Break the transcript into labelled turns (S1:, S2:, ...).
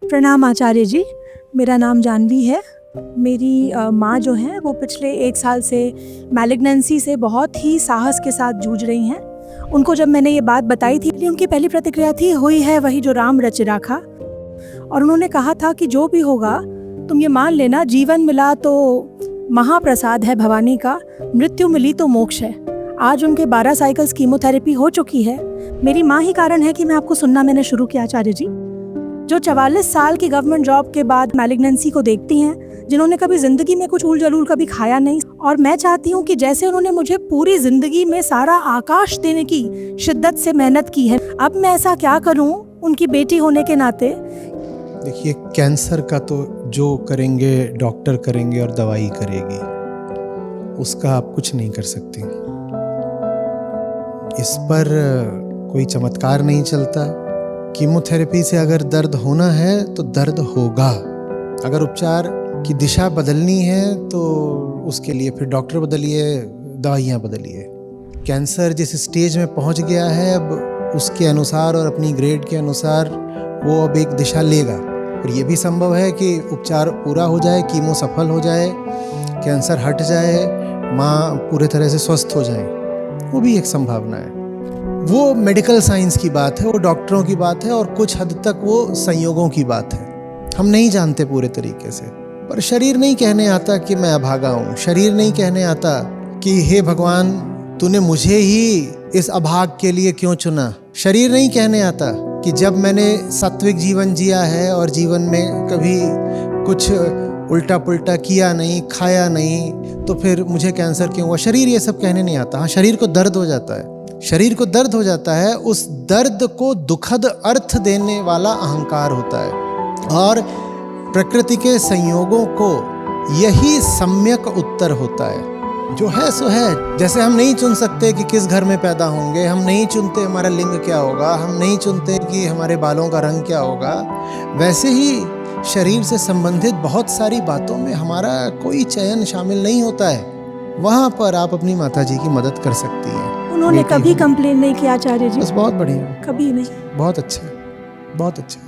S1: प्रणाम आचार्य जी, मेरा नाम जानवी है। मेरी माँ जो हैं वो पिछले 1 साल से मैलिग्नेंसी से बहुत ही साहस के साथ जूझ रही हैं। उनको जब मैंने ये बात बताई थी, उनकी पहली प्रतिक्रिया थी, हुई है वही जो राम रच राखा। और उन्होंने कहा था कि जो भी होगा तुम ये मान लेना, जीवन मिला तो महाप्रसाद है भवानी का, मृत्यु मिली तो मोक्ष है। आज उनके 12 साइकिल्स कीमोथेरेपी हो चुकी है। मेरी माँ ही कारण है कि मैं आपको सुनना मैंने शुरू किया आचार्य जी। जो 44 साल की गवर्नमेंट जॉब के बाद मैलिग्नेंसी को देखती हैं, जिन्होंने कभी जिंदगी में कुछ उल जलूल कभी खाया नहीं, और मैं चाहती हूँ कि जैसे उन्होंने मुझे पूरी जिंदगी में सारा आकाश देने की शिद्दत से मेहनत की है, अब मैं ऐसा क्या करूँ उनकी बेटी होने के नाते।
S2: देखिए, कैंसर का तो जो करेंगे डॉक्टर करेंगे और दवाई करेगी, उसका आप कुछ नहीं कर सकती। इस पर कोई चमत्कार नहीं चलता। कीमोथेरेपी से अगर दर्द होना है तो दर्द होगा। अगर उपचार की दिशा बदलनी है तो उसके लिए फिर डॉक्टर बदलिए, दवाइयाँ बदलिए। कैंसर जिस स्टेज में पहुंच गया है, अब उसके अनुसार और अपनी ग्रेड के अनुसार वो अब एक दिशा लेगा। और ये भी संभव है कि उपचार पूरा हो जाए, कीमो सफल हो जाए, कैंसर हट जाए, माँ पूरे तरह से स्वस्थ हो जाए, वो भी एक संभावना है। वो मेडिकल साइंस की बात है, वो डॉक्टरों की बात है, और कुछ हद तक वो संयोगों की बात है। हम नहीं जानते पूरे तरीके से। पर शरीर नहीं कहने आता कि मैं अभागा हूँ। शरीर नहीं कहने आता कि हे भगवान, तूने मुझे ही इस अभाग के लिए क्यों चुना। शरीर नहीं कहने आता कि जब मैंने सात्विक जीवन जिया है और जीवन में कभी कुछ उल्टा पुल्टा किया नहीं, खाया नहीं, तो फिर मुझे कैंसर क्यों हुआ। शरीर ये सब कहने नहीं आता। हाँ, शरीर को दर्द हो जाता है। शरीर को दर्द हो जाता है। उस दर्द को दुखद अर्थ देने वाला अहंकार होता है, और प्रकृति के संयोगों को यही सम्यक उत्तर होता है। जो है सो है। जैसे हम नहीं चुन सकते कि किस घर में पैदा होंगे, हम नहीं चुनते हमारा लिंग क्या होगा, हम नहीं चुनते कि हमारे बालों का रंग क्या होगा, वैसे ही शरीर से संबंधित बहुत सारी बातों में हमारा कोई चयन शामिल नहीं होता है। वहाँ पर आप अपनी माता जी की मदद कर सकती हैं।
S1: उन्होंने कभी कंप्लेन नहीं किया आचार्य जी।
S2: बस बहुत बढ़िया,
S1: कभी नहीं।
S2: बहुत अच्छा, बहुत अच्छा।